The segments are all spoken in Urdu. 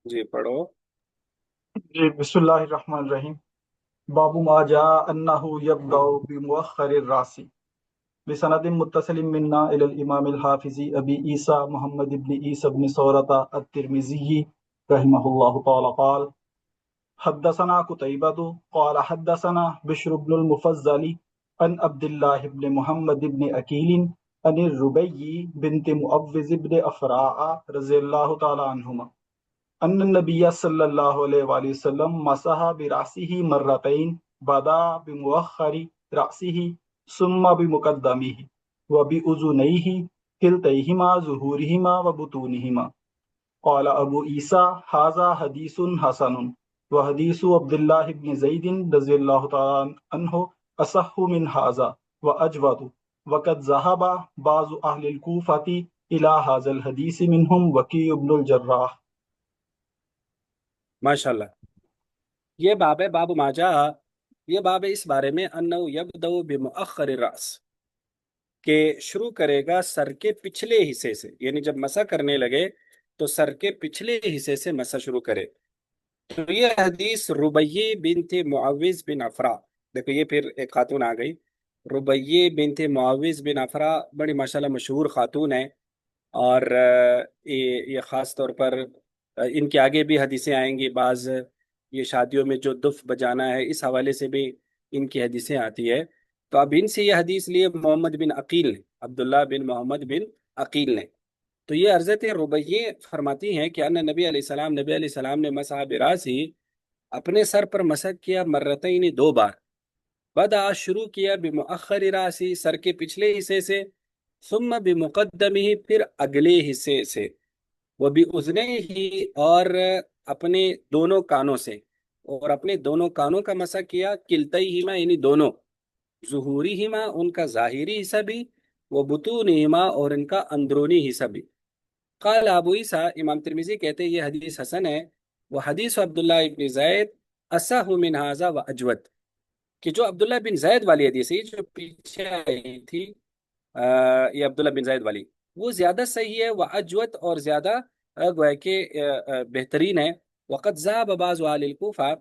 جی پڑھو۔ جی بسم اللہ الرحمن الرحیم۔ باب ما جاء انه يبدأ بمؤخر الراس بسند متصل منا الى الامام الحافظ ابي عيسى محمد بن عيسى بن ثورة الترمذي رحمه الله تعالى قال حدثنا قتيبة قال حدثنا بشر بن المفضل عن عبد الله بن محمد بن أكيل عن الربيع بنت معوذ بن أفراء رضي الله تعالى عنهما ان النبی صلی اللہ علیہ وآلہ وسلم مسح برأسه مرتين بدا بمؤخر رأسه ثم بمقدمه وبأذنيه كلتيهما ظهورهما وبطونهما قال ابو عيسى هذا حديث حسن وحديث عبد الله بن زيد رضي الله تعالى عنه أصح من هذا وأجود وقد ذهب بعض أهل الكوفة إلى هذا الحديث منهم وكيع بن الجراح۔ ماشاء اللہ۔ یہ باب ہے، باب ماجا، یہ باب ہے اس بارے میں انہو یبدأ بمؤخر الرأس، کہ شروع کرے گا سر کے پچھلے حصے سے، یعنی جب مسح کرنے لگے تو سر کے پچھلے حصے سے مسح شروع کرے۔ تو یہ حدیث ربیع بنت معوذ بن افرا، دیکھو یہ پھر ایک خاتون آ گئی، ربیع بنت معوذ بن افرا، بڑی ماشاءاللہ مشہور خاتون ہے، اور یہ خاص طور پر ان کے آگے بھی حدیثیں آئیں گی بعض، یہ شادیوں میں جو دف بجانا ہے اس حوالے سے بھی ان کی حدیثیں آتی ہے۔ تو اب ان سے یہ حدیث لیے محمد بن عقیل نے، عبداللہ بن محمد بن عقیل نے۔ تو یہ حضرت ربیع فرماتی ہیں کہ ان نبی علیہ السلام نے مسح براسی، اپنے سر پر مسح کیا، مرتين دو بار، بدا شروع کیا بمؤخر راسی، سر کے پچھلے حصے سے، ثم بمقدمہ پھر اگلے حصے سے، وبأذنیہ اور اپنے دونوں کانوں سے، اور اپنے دونوں کانوں کا مسح کیا، کلتیہما یعنی دونوں، ظہوریہما ان کا ظاہری حصہ بھی، وبطونہما اور ان کا اندرونی حصہ بھی۔ قال ابو عیسیٰ، امام ترمذی کہتے ہیں یہ حدیث حسن ہے، وہ حدیث عبداللہ ابن زید اصح من ھذا واجود، کہ جو عبداللہ بن زید والی حدیث ہے جو پیچھے آئی تھی، یہ عبداللہ بن زید والی، وہ زیادہ صحیح ہے، وہ اجود اور زیادہ گویا کہ بہترین ہے۔ وقد ذهب بعض اہل الکوفہ،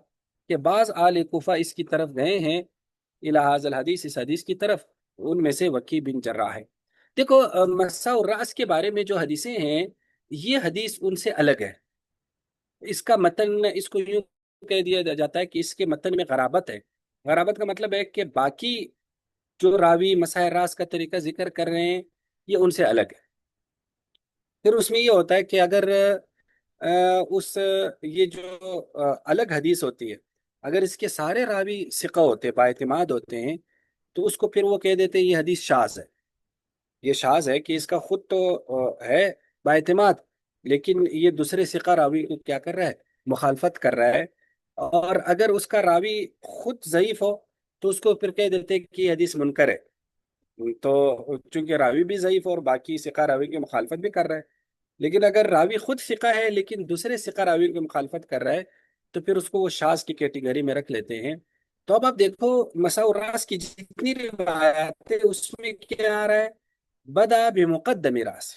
کہ بعض اہل کوفہ اس کی طرف گئے ہیں، الی ھذا الحدیث، اس حدیث کی طرف، ان میں سے وکی بن جراح ہے۔ دیکھو مسح الرأس کے بارے میں جو حدیثیں ہیں، یہ حدیث ان سے الگ ہے۔ اس کا متن، اس کو یوں کہہ دیا جاتا ہے کہ اس کے متن میں غرابت ہے۔ غرابت کا مطلب ہے کہ باقی جو راوی مسح راس کا طریقہ ذکر کر رہے ہیں یہ ان سے الگ ہے۔ پھر اس میں یہ ہوتا ہے کہ اگر اس یہ جو الگ حدیث ہوتی ہے، اگر اس کے سارے راوی ثقہ ہوتے، باعتماد ہوتے ہیں، تو اس کو پھر وہ کہہ دیتے ہیں یہ حدیث شاذ ہے۔ یہ شاذ ہے کہ اس کا خود تو ہے باعتماد، لیکن یہ دوسرے ثقہ راوی کو کیا کر رہا ہے، مخالفت کر رہا ہے۔ اور اگر اس کا راوی خود ضعیف ہو تو اس کو پھر کہہ دیتے ہیں کہ یہ حدیث منکر ہے۔ تو چونکہ راوی بھی ضعیف اور باقی ثقہ راوی کی مخالفت بھی کر رہا ہے، لیکن اگر راوی خود ثقہ ہے لیکن دوسرے ثقہ راوی کی مخالفت کر رہا ہے تو پھر اس کو وہ شاذ کی کیٹیگری میں رکھ لیتے ہیں۔ تو اب آپ دیکھو مسح الراس کی جتنی روایات ہے اس میں کیا آ رہا ہے، بدا بمقدم راس،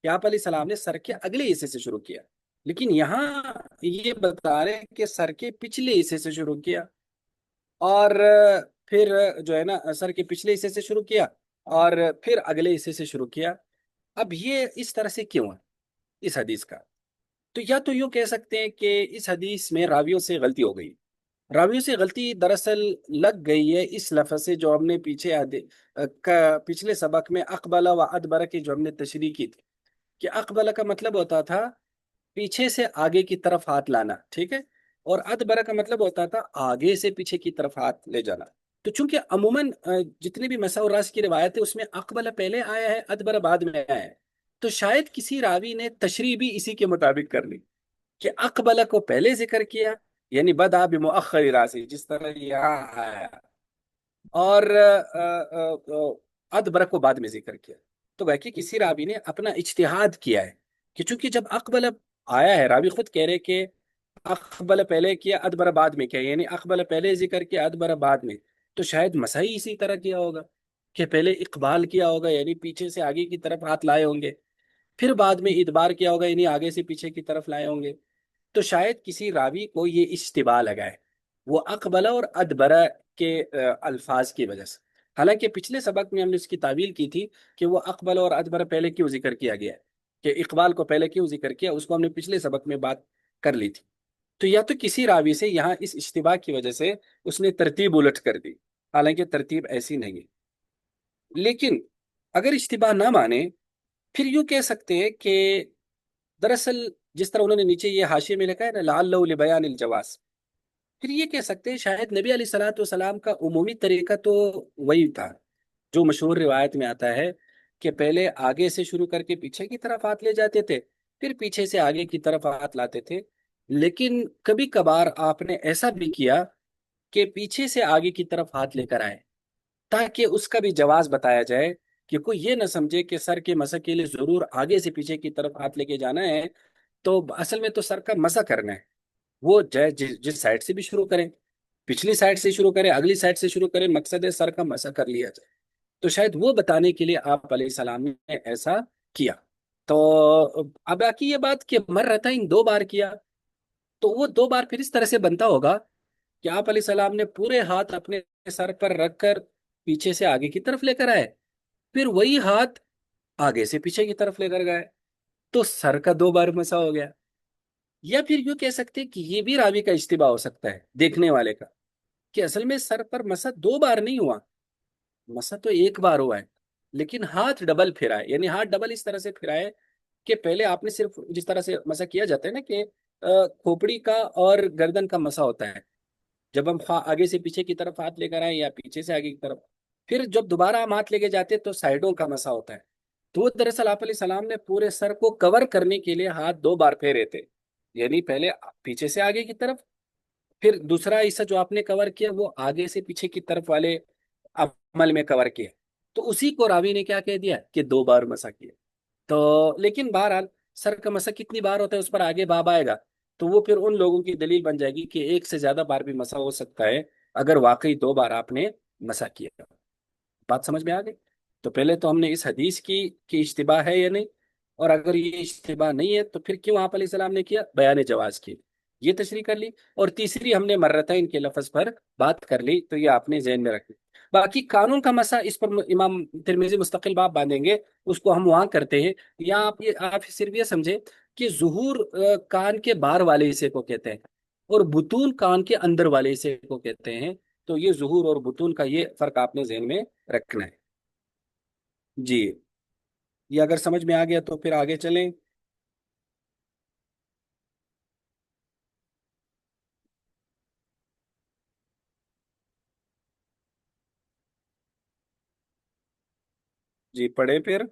کہ آپ علیہ السلام نے سر کے اگلے حصے سے شروع کیا، لیکن یہاں یہ بتا رہے ہیں کہ سر کے پچھلے حصے سے شروع کیا، اور پھر جو ہے نا سر کے پچھلے حصے سے شروع کیا اور پھر اگلے حصے سے شروع کیا۔ اب یہ اس طرح سے کیوں ہے اس حدیث کا؟ تو یا تو یوں کہہ سکتے ہیں کہ اس حدیث میں راویوں سے غلطی ہو گئی۔ راویوں سے غلطی دراصل لگ گئی ہے اس لفظ سے جو ہم نے پچھلے سبق میں اقبل و ادبر کی جو ہم نے تشریح کی تھی، کہ اقبل کا مطلب ہوتا تھا پیچھے سے آگے کی طرف ہاتھ لانا، ٹھیک ہے، اور ادبر کا مطلب ہوتا تھا آگے سے پیچھے کی طرف ہاتھ لے جانا۔ تو چونکہ عموماً جتنے بھی مسح الراس کی روایت ہے اس میں اقبل پہلے آیا ہے، ادبر بعد میں آیا ہے، تو شاید کسی راوی نے تشریح بھی اسی کے مطابق کر لی، کہ اقبل کو پہلے ذکر کیا، یعنی بدا بمؤخر راسی جس طرح یہاں آیا، اور ادبر کو بعد میں ذکر کیا۔ تو باقی کسی راوی نے اپنا اجتہاد کیا ہے، کہ چونکہ جب اقبل آیا ہے، راوی خود کہہ رہے کہ اقبل پہلے کیا ادبر بعد میں کیا، یعنی اقبل پہلے ذکر کیا ادبر بعد میں، تو شاید مسائی اسی طرح کیا ہوگا کہ پہلے اقبال کیا ہوگا یعنی پیچھے سے آگے کی طرف ہاتھ لائے ہوں گے، پھر بعد میں ادبار کیا ہوگا یعنی آگے سے پیچھے کی طرف لائے ہوں گے۔ تو شاید کسی راوی کو یہ اشتباہ لگائے، وہ اقبلہ اور ادبرہ کے الفاظ کی وجہ سے۔ حالانکہ پچھلے سبق میں ہم نے اس کی تعویل کی تھی کہ وہ اقبلہ اور ادبرہ پہلے کیوں ذکر کیا گیا ہے، کہ اقبال کو پہلے کیوں ذکر کیا، اس کو ہم نے پچھلے سبق میں بات کر لی تھی۔ تو یا تو کسی راوی سے یہاں اس اشتباہ کی وجہ سے اس نے ترتیب الٹ کر دی، حالانکہ ترتیب ایسی نہیں ہے۔ لیکن اگر اشتباہ نہ مانے، پھر یوں کہہ سکتے ہیں کہ دراصل جس طرح انہوں نے نیچے یہ حاشیے میں لکھا ہے نا، لعلہ لبیان الجواز، پھر یہ کہہ سکتے ہیں شاید نبی علیہ الصلوۃ والسلام کا عمومی طریقہ تو وہی تھا جو مشہور روایت میں آتا ہے، کہ پہلے آگے سے شروع کر کے پیچھے کی طرف ہاتھ لے جاتے تھے، پھر پیچھے سے آگے کی طرف ہاتھ لاتے تھے۔ لیکن کبھی کبھار آپ نے ایسا بھی کیا کہ پیچھے سے آگے کی طرف ہاتھ لے کر آئے، تاکہ اس کا بھی جواز بتایا جائے، کہ کوئی یہ نہ سمجھے کہ سر کے مسح کے لیے ضرور آگے سے پیچھے کی طرف ہاتھ لے کے جانا ہے، تو اصل میں تو سر کا مسح کرنا ہے، وہ جس سائڈ سے بھی شروع کریں، پچھلی سائڈ سے شروع کریں، اگلی سائڈ سے شروع کریں، مقصد ہے سر کا مسح کر لیا جائے۔ تو شاید وہ بتانے کے لیے آپ علیہ السلام نے ایسا کیا۔ تو اب باقی یہ بات کہ مر رہتا ان 2 بار کیا، تو وہ 2 بار پھر اس طرح سے بنتا ہوگا کہ آپ علیہ السلام نے پورے ہاتھ اپنے سر پر رکھ کر پیچھے سے آگے کی طرف لے کر آئے، پھر وہی ہاتھ آگے سے پیچھے کی طرف لے کر گئے، تو سر کا 2 بار مسا ہو گیا۔ یا پھر یوں کہہ سکتے کہ یہ بھی راوی کا اشتباہ ہو سکتا ہے، دیکھنے والے کا، کہ اصل میں سر پر مسا 2 بار نہیں ہوا، مسا تو 1 بار ہوا ہے، لیکن ہاتھ ڈبل پھرائے، یعنی ہاتھ ڈبل اس طرح سے پھرائے کہ پہلے آپ نے صرف جس طرح سے مسا کیا جاتا ہے نا، کہ کھوپڑی کا اور گردن کا مسا ہوتا ہے، جب ہم خواہ آگے سے پیچھے کی طرف ہاتھ لے کر آئے یا پیچھے سے آگے کی طرف، پھر جب دوبارہ ہم ہاتھ لے کے جاتے تو سائڈوں کا مسا ہوتا ہے۔ تو وہ دراصل آپ علیہ السلام نے پورے سر کو کور کرنے کے لیے ہاتھ 2 بار پھیرے تھے، یعنی پہلے پیچھے سے آگے کی طرف، پھر دوسرا حصہ جو آپ نے کور کیا وہ آگے سے پیچھے کی طرف والے عمل میں کور کیا۔ تو اسی کو راوی نے کیا کہہ دیا کہ 2 بار مسا کیا۔ تو لیکن بہرحال سر کا مسا کتنی بار ہوتا ہے اس پر آگے باب آئے گا، تو وہ پھر ان لوگوں کی دلیل بن جائے گی کہ ایک سے زیادہ بار بھی مسا ہو سکتا ہے اگر واقعی 2 بار آپ نے مسا کیا۔ بات سمجھ میں آ گئی؟ تو پہلے تو ہم نے اس حدیث کی کہ اشتباہ ہے یا نہیں، اور اگر یہ اشتباہ نہیں ہے تو پھر کیوں آپ علیہ السلام نے کیا، بیان جواز کی، یہ تشریح کر لی۔ اور تیسری ہم نے مرتين کے لفظ پر بات کر لی، تو یہ آپ نے ذہن میں رکھ لی۔ باقی قانون کا مسا اس پر امام ترمذی مستقل باب باندھیں گے، اس کو ہم وہاں کرتے ہیں۔ یا آپ صرف یہ سمجھے کہ ظہور کان کے باہر والے حصے کو کہتے ہیں، اور بطون کان کے اندر والے حصے کو کہتے ہیں۔ تو یہ ظہور اور بطون کا یہ فرق آپ نے ذہن میں رکھنا ہے۔ جی، یہ اگر سمجھ میں آ گیا تو پھر آگے چلیں۔ جی پڑھیں پھر۔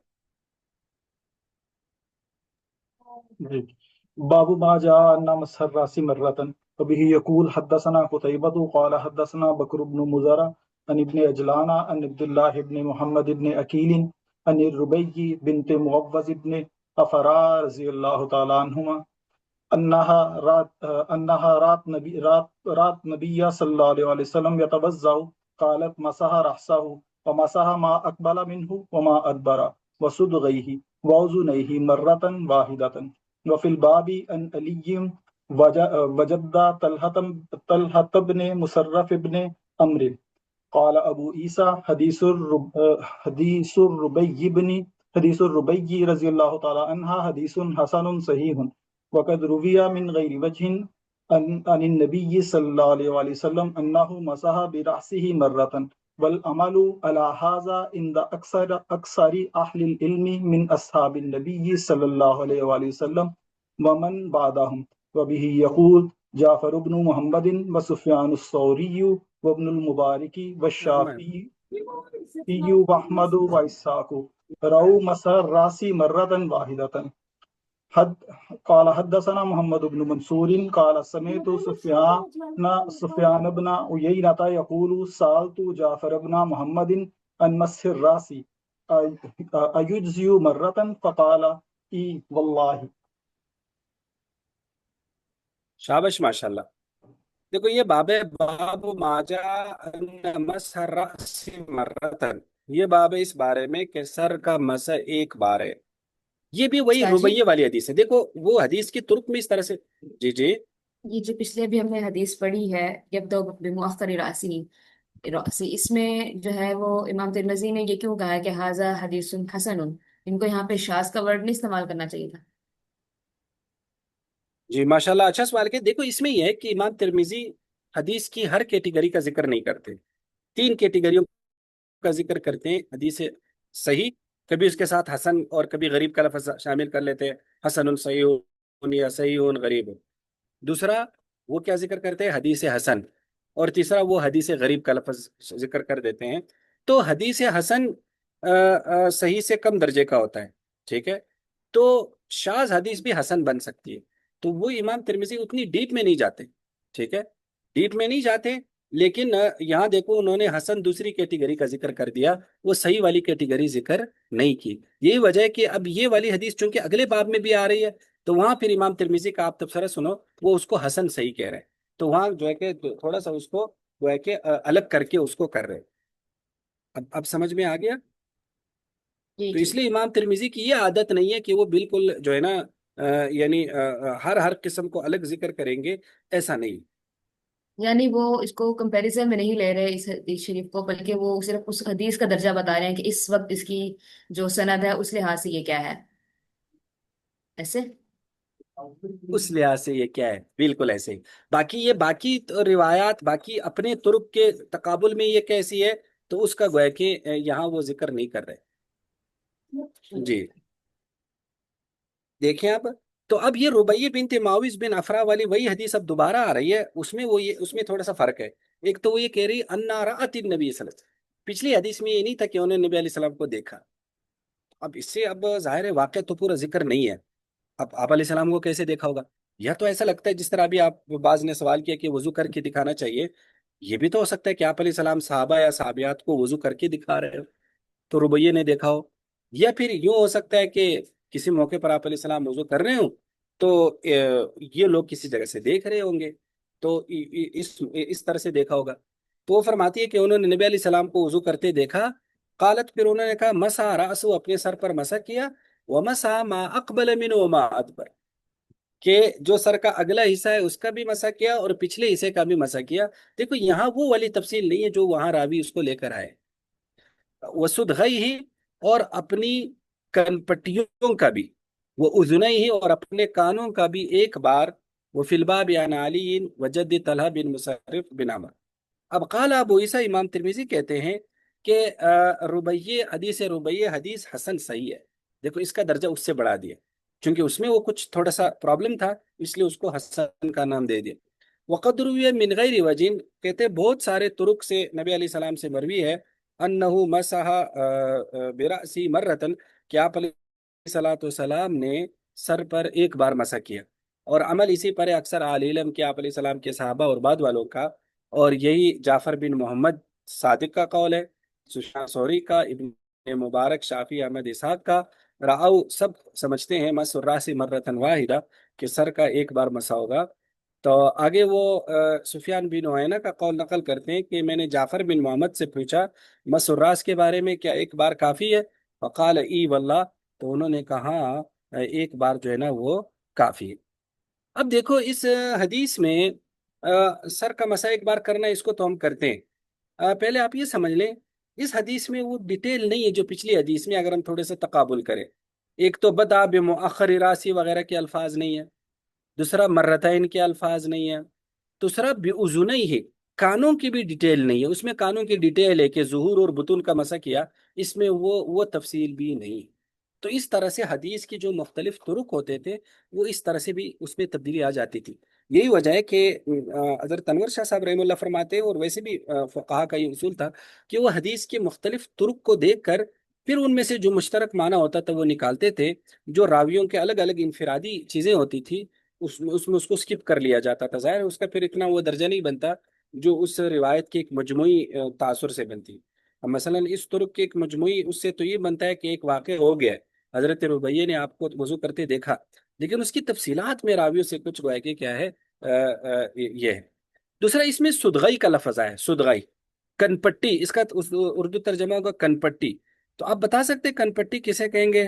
جی باب ما جاء ان مسح الراس مرة وبه يقول حدثنا قتيبة قال حدثنا بكر بن مزرع عن ابن عجلان عن عبد الله بن محمد بن أكيل عن الربيع بنت معوذ بن أفراء رضي الله تعالى عنهما انها رات نبی صلی اللہ علیہ وسلم يتوضا قالت مسح رأسه ومسح ما اقبل منه وما ادبر وصدغيه واذنيه مرة واحدة وفي الباب ان علي وجد طلحة بن مصرف بن عمرو قال ابو عيسى حديث الربيع رضي الله تعالى عنها حديث حسن صحيح وقد روی من غیر وجہ عن النبی صلی اللہ علیہ وآلہ وسلم انه مسح برأسه مرة والعمل على هذا عند اکثر اہل العلم من اصحاب النبی صلی اللہ علیہ وآلہ وسلم ومن بعدهم وبه يقول جعفر بن محمد وسفیان الثوری وابن المبارک والشافعی واحمد واسحاق رأوا مسح الرأس مرة واحدة قال حدثنا محمد بن منصور قال سمعت سفيان بن عيينة يقول سألت جعفر بن محمد عن مسح الرأس أيجزي مرة فقال إي والله۔ شابش ماشاءاللہ۔ دیکھو یہ باب ہے، باب ما جاء ان مسح الرأس مرتن، یہ باب ہے اس بارے میں کہ سر کا مسح 1 بار ہے۔ یہ بھی وہی استاد جی، ربیے والی حدیث ہے، دیکھو وہ حدیث کی ترک میں اس طرح سے. جی جی. یہ جو پچھلے بھی ہم نے حدیث پڑھی ہے، یبدأ بمؤخر راسی راسی، اس میں جو ہے وہ امام ترمذی نے یہ کیوں کہا ہے کہ حاذا حدیث حسن؟ ان کو یہاں پہ شاذ کا ورڈ نہیں استعمال کرنا چاہیے تھا؟ جی ماشاء اللہ، اچھا سوال کیا. دیکھو اس میں یہ ہے کہ امام ترمذی حدیث کی ہر کیٹیگری کا ذکر نہیں کرتے. تین کیٹیگریوں کا ذکر کرتے ہیں حدیث صحیح، کبھی اس کے ساتھ حسن اور کبھی غریب کا لفظ شامل کر لیتے ہیں، حسن صحیح یا صحیح غریب. دوسرا وہ کیا ذکر کرتے ہیں، حدیث حسن. اور تیسرا وہ حدیث غریب کا لفظ ذکر کر دیتے ہیں. تو حدیث حسن صحیح سے کم درجے کا ہوتا ہے، ٹھیک ہے. تو شاذ حدیث بھی حسن بن سکتی ہے. تو وہ امام ترمذی اتنی ڈیپ میں نہیں جاتے، ٹھیک ہے، ڈیپ میں نہیں جاتے. لیکن یہاں دیکھو انہوں نے حسن دوسری کیٹیگری کا ذکر کر دیا، وہ صحیح والی کیٹیگری ذکر نہیں کی. یہی وجہ ہے کہ اب یہ والی حدیث چونکہ اگلے باب میں بھی آ رہی ہے، تو وہاں پھر امام ترمذی کا آپ تبصرہ سنو، وہ اس کو حسن صحیح کہہ رہے ہیں. تو وہاں جو ہے کہ تھوڑا سا اس کو جو ہے کہ الگ کر کے اس کو کر رہے ہیں. اب سمجھ میں آ گیا. جی تو جی، اس لیے امام ترمذی کی یہ عادت نہیں ہے کہ وہ بالکل جو ہے نا یعنی ہر قسم کو الگ ذکر کریں گے، ایسا نہیں. یعنی وہ اس کو کمپیریزن میں نہیں لے رہے اس حدیث شریف کو، بلکہ وہ صرف اس حدیث کا درجہ بتا رہے ہیں کہ اس وقت اس کی جو سند ہے اس لحاظ سے یہ کیا ہے، ایسے؟ اس لحاظ سے یہ کیا ہے، بالکل ایسے ہی. باقی یہ باقی روایات باقی اپنے ترک کے تقابل میں یہ کیسی ہے، تو اس کا گویا کہ یہاں وہ ذکر نہیں کر رہے. جی دیکھیں اب. تو اب یہ ربیع بنت معاوض بن افرا والی وہی حدیث اب دوبارہ آ رہی ہے. اس میں تھوڑا سا فرق ہے. ایک تو وہ یہ کہہ رہی انا رأت النبی صلی اللہ علیہ وسلم. پچھلی حدیث میں یہ نہیں تھا کہ انہوں نے نبی علیہ السلام کو دیکھا. اب اس سے اب ظاہر ہے واقع تو پورا ذکر نہیں ہے. اب آپ علیہ السلام کو کیسے دیکھا ہوگا؟ یا تو ایسا لگتا ہے جس طرح ابھی آپ بعض نے سوال کیا کہ وضو کر کے دکھانا چاہیے، یہ بھی تو ہو سکتا ہے کہ آپ علیہ السلام صحابہ یا صحابیات کو وضو کر کے دکھا رہے ہو، تو ربیہ نے دیکھا ہو. یا پھر یوں ہو سکتا ہے کہ کسی موقع پر آپ علیہ السلام وضو کر رہے ہوں، تو یہ لوگ کسی جگہ سے دیکھ رہے ہوں گے، تو اس طرح سے دیکھا ہوگا. تو وہ فرماتی ہے کہ انہوں نے نبی علیہ السلام کو وضو کرتے دیکھا. قالت، پھر انہوں نے کہا مسح رأسہ، اپنے سر پر مسح کیا، ومسح ما اقبل منه وما ادبر، کہ جو سر کا اگلا حصہ ہے اس کا بھی مسح کیا اور پچھلے حصے کا بھی مسح کیا. دیکھو یہاں وہ والی تفصیل نہیں ہے جو وہاں راوی اس کو لے کر آئے. وسدغئی ہی، اور اپنی کن پٹیوں کا بھی، وہ اذنئی ہی، اور اپنے کانوں کا بھی ایک بار. وہ فی الباب عن علی وجد طلحہ بن مصرف بن عمر. اب قال ابو عیسیٰ، امام ترمذی کہتے ہیں کہ ربیع حدیث ربیع حدیث حسن صحیح ہے. دیکھو اس کا درجہ اس سے بڑھا دیا، چونکہ اس میں وہ کچھ تھوڑا سا پرابلم تھا، اس لیے اس کو حسن کا نام دے دیا. وقد روی من غیر وجہ، کہتے ہیں بہت سارے طرق سے نبی علیہ السلام سے مروی ہے، انہو مسح برأسی مرتن، کہ آپ علیہ الصلوۃ والسلام نے سر پر ایک بار مسح کیا. اور عمل اسی پر ہے اکثر اہل علم کے، آپ علیہ السلام کے صحابہ اور بعد والوں کا. اور یہی جعفر بن محمد صادق کا قول ہے، سفیان ثوری کا، ابن مبارک، شافی، احمد اسحاق کا. راؤ سب سمجھتے ہیں مس الراس مرتن واحدہ، کہ سر کا ایک بار مسا ہوگا. تو آگے وہ سفیان بن عیینہ کا قول نقل کرتے ہیں کہ میں نے جعفر بن محمد سے پوچھا مس الراس کے بارے میں، کیا ایک بار کافی ہے؟ فقال ای واللہ، تو انہوں نے کہا ایک بار جو ہے نا وہ کافی ہے. اب دیکھو اس حدیث میں سر کا مسا ایک بار کرنا، اس کو تو ہم کرتے ہیں. پہلے آپ یہ سمجھ لیں، اس حدیث میں وہ ڈیٹیل نہیں ہے جو پچھلی حدیث میں. اگر ہم تھوڑے سے تقابل کریں، ایک تو بدا بمؤخر راسی وغیرہ کے الفاظ نہیں ہے، دوسرا مرتین کے الفاظ نہیں ہے، دوسرا بأذنیہ ہے، کانوں کی بھی ڈیٹیل نہیں ہے. اس میں کانوں کی ڈیٹیل ہے کہ ظہور اور بطون کا مسا کیا، اس میں وہ تفصیل بھی نہیں. تو اس طرح سے حدیث کی جو مختلف طرق ہوتے تھے، وہ اس طرح سے بھی اس میں تبدیلی آ جاتی تھی. یہی وجہ ہے کہ حضرت انور شاہ صاحب رحمہ اللہ فرماتے ہیں، اور ویسے بھی فقہا کا یہ اصول تھا، کہ وہ حدیث کی مختلف طرق کو دیکھ کر پھر ان میں سے جو مشترک معنی ہوتا تھا وہ نکالتے تھے. جو راویوں کے الگ الگ انفرادی چیزیں ہوتی تھی، اس میں اس کو سکپ کر لیا جاتا تھا. ظاہر ہے اس کا پھر اتنا وہ درجہ نہیں بنتا جو اس روایت کے ایک مجموعی تاثر سے بنتی. اب مثلا اس طرق کے ایک مجموعی اس سے تو یہ بنتا ہے کہ ایک واقع ہو گیا ہے، حضرت ربیہ نے آپ کو وضو کرتے دیکھا، لیکن اس کی تفصیلات میں راویوں سے کچھ گویا کہ کیا ہے یہ ہے. دوسرا اس میں سدغئی کا لفظ ہے، سدغئی، کن پٹی، اس کا اردو ترجمہ ہوگا کن پٹی. تو آپ بتا سکتے کن پٹی کسے کہیں گے؟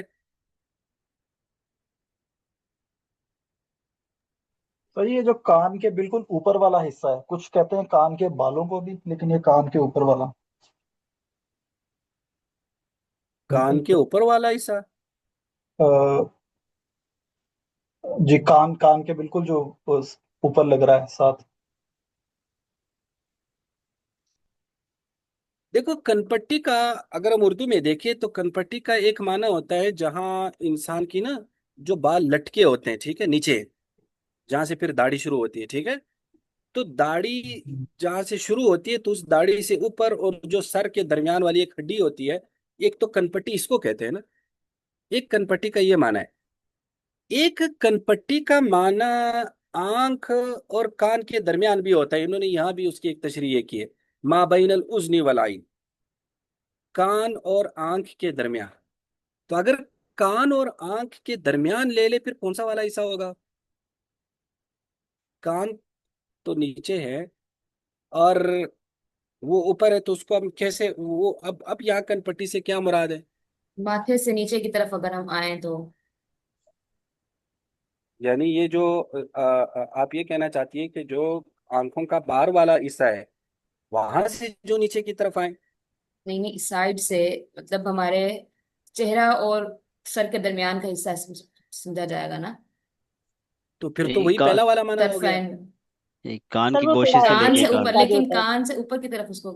تو یہ جو کان کے بالکل اوپر والا حصہ ہے، کچھ کہتے ہیں کان کے بالوں کو بھی، لیکن یہ کان کے اوپر والا کان کے اوپر والا حصہ؟ آ، جی کان کان کے بالکل جو اوپر لگ رہا ہے ساتھ. دیکھو کنپٹی کا اگر ہم اردو میں دیکھیں تو کنپٹی کا ایک معنی ہوتا ہے جہاں انسان کی نا جو بال لٹکے ہوتے ہیں، ٹھیک ہے، نیچے جہاں سے پھر داڑھی شروع ہوتی ہے، ٹھیک ہے، تو داڑھی جہاں سے شروع ہوتی ہے تو اس داڑھی سے اوپر اور جو سر کے درمیان والی ایک ہڈی ہوتی ہے، ایک تو کنپٹی اس کو کہتے ہیں نا، ایک کنپٹی کا یہ معنی ہے. ایک کنپٹی کا معنی آنکھ اور کان کے درمیان بھی ہوتا ہے. انہوں نے یہاں بھی اس کی ایک تشریح یہ کی ہے، ما بین الاذن والعین، کان اور آنکھ کے درمیان. تو اگر کان اور آنکھ کے درمیان لے لے پھر کون سا والا حصہ ہوگا؟ کان تو نیچے ہے اور وہ اوپر ہے، تو اس کو ہم کیسے وہ اب یہاں کن پٹی سے کیا مراد ہے؟ ماتھے سے نیچے کی طرف اگر ہم آئیں تو یعنی یہ جو آپ یہ کہنا چاہتی ہے کہ جو آنکھوں کا باہر والا حصہ ہے وہاں سے جو نیچے کی طرف آئے؟ نہیں نہیں، اس سائڈ سے مطلب ہمارے چہرہ اور سر کے درمیان کا حصہ سمجھا جائے گا نا. تو پھر تو یہی وہی پہلا والا مانا ہو گیا. طرفین. یہی کان سر کی وہ گوشے سے لے کان کے سے کان اوپر، بتا تک. لیکن دیتا ہے. کان سے اوپر کی طرف اس کو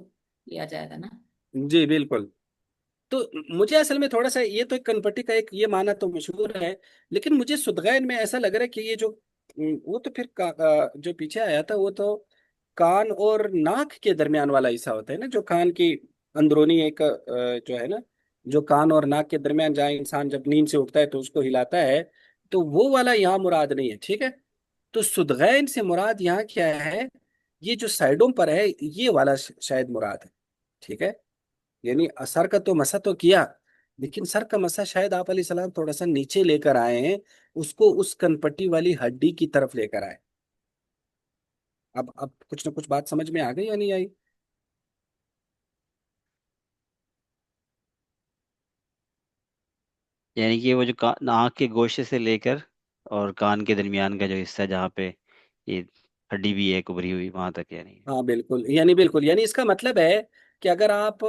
لیا جائے گا نا. جی بالکل. تو مجھے اصل میں تھوڑا سا یہ تو ایک کنپٹی کا ایک یہ معنی تو مشہور ہے، لیکن مجھے صدغین میں ایسا لگ رہا ہے کہ یہ جو وہ تو پھر جو پیچھے آیا تھا وہ تو کان اور ناک کے درمیان والا حصہ ہوتا ہے نا، جو کان کی اندرونی ایک جو ہے نا، جو کان اور ناک کے درمیان جہاں انسان جب نیند سے اٹھتا ہے تو اس کو ہلاتا ہے، تو وہ والا یہاں مراد نہیں ہے، ٹھیک ہے. تو صدغین سے مراد یہاں کیا ہے؟ یہ جو سائڈوں پر ہے یہ والا شاید مراد ہے، ٹھیک ہے. یعنی سر کا تو مسا تو کیا، لیکن سر کا مسا شاید آپ علیہ السلام تھوڑا سا نیچے لے کر آئے ہیں، اس کو اس کنپٹی والی ہڈی کی طرف لے کر آئے. اب کچھ نہ کچھ بات سمجھ میں آ گئی یا نہیں آئی؟ یعنی کہ وہ جو آنکھ کے گوشے سے لے کر اور کان کے درمیان کا جو حصہ جہاں پہ یہ ہڈی بھی ہے کبری ہوئی وہاں تک، یعنی. ہاں بالکل، یعنی بالکل، یعنی اس کا مطلب ہے کہ اگر آپ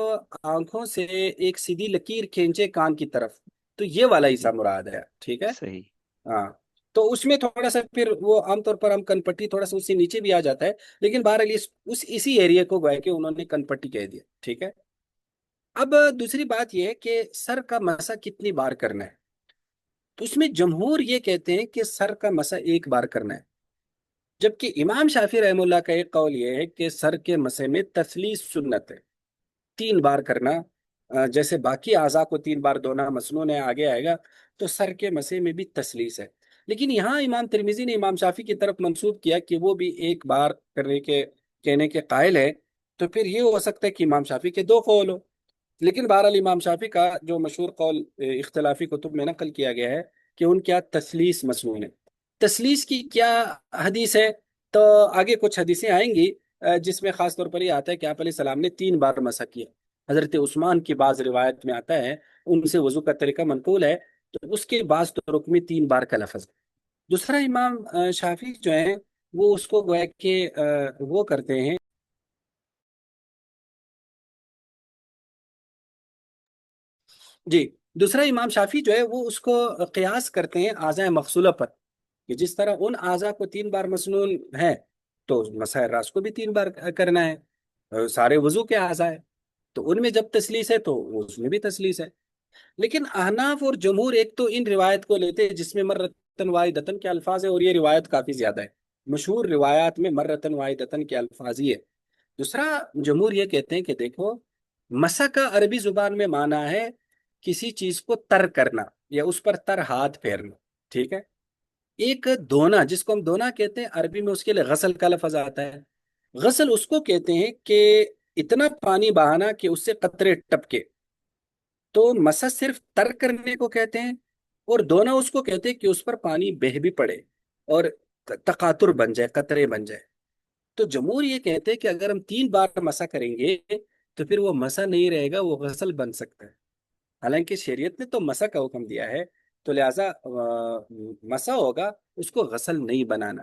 آنکھوں سے ایک سیدھی لکیر کھینچے کان کی طرف تو یہ والا حصہ جی مراد ہے، ٹھیک ہے. صحیح. ہاں. تو اس میں تھوڑا سا پھر وہ عام طور پر ہم کنپٹی تھوڑا سا اس سے نیچے بھی آ جاتا ہے، لیکن بہرحال اسی ایریا کو گویا کہ انہوں نے کنپٹی کہہ دیا، ٹھیک ہے. اب دوسری بات یہ ہے کہ سر کا مسا کتنی بار کرنا ہے. تو اس میں جمہور یہ کہتے ہیں کہ سر کا مسا ایک بار کرنا ہے، جبکہ امام شافی رحم اللہ کا ایک قول یہ ہے کہ سر کے مسے میں تثلیث سنت ہے، 3 بار کرنا. جیسے باقی اعضاء کو 3 بار دھونا مسنون ہے، آگے آئے گا، تو سر کے مسے میں بھی تثلیث ہے. لیکن یہاں امام ترمذی نے امام شافی کی طرف منسوب کیا کہ وہ بھی ایک بار کرنے کے کہنے کے قائل ہے. تو پھر یہ ہو سکتا ہے کہ امام شافی کے 2 قول ہو. لیکن بہرحال امام شافی کا جو مشہور قول اختلافی کتب میں نقل کیا گیا ہے کہ ان کیا تثلیث مسنون ہے. تثلیث کی کیا حدیث ہے؟ تو آگے کچھ حدیثیں آئیں گی جس میں خاص طور پر یہ آتا ہے کہ آپ علیہ السلام نے 3 بار مسح کیا. حضرت عثمان کی بعض روایت میں آتا ہے، ان سے وضو کا طریقہ منقول ہے، تو اس کے بعض طرق میں 3 بار کا لفظ ہے. دوسرا امام شافی جو ہیں وہ اس کو گویا کہ وہ کرتے ہیں. جی. دوسرا امام شافی جو ہے وہ اس کو قیاس کرتے ہیں اعضاء مغسولہ پر، کہ جس طرح ان اعضاء کو 3 بار مسنون ہے تو مسح راس کو بھی 3 بار کرنا ہے. سارے وضو کے اعضاء ہے تو ان میں جب تسلیس ہے تو اس میں بھی تسلیس ہے. لیکن احناف اور جمہور ایک تو ان روایت کو لیتے ہیں جس میں مرتن واحدتن کے الفاظ ہے، اور یہ روایت کافی زیادہ ہے، مشہور روایات میں مرتن واحدتن کے الفاظ ہی ہے. دوسرا جمہور یہ کہتے ہیں کہ دیکھو، مسح کا عربی زبان میں معنی ہے کسی چیز کو تر کرنا یا اس پر تر ہاتھ پھیرنا، ٹھیک ہے. ایک دھونا جس کو ہم دھونا کہتے ہیں، عربی میں اس کے لیے غسل کا لفظ آتا ہے. غسل اس کو کہتے ہیں کہ اتنا پانی بہانا کہ اس سے قطرے ٹپکے. تو مسح صرف تر کرنے کو کہتے ہیں، اور دھونا اس کو کہتے ہیں کہ اس پر پانی بہہ بھی پڑے اور تقاطر بن جائے، قطرے بن جائے. تو جمہور یہ کہتے ہیں کہ اگر ہم 3 بار مسح کریں گے تو پھر وہ مسح نہیں رہے گا، وہ غسل بن سکتا ہے. حالانکہ شریعت نے تو مسح کا حکم دیا ہے، تو لہٰذا مسح ہوگا، اس کو غسل نہیں بنانا.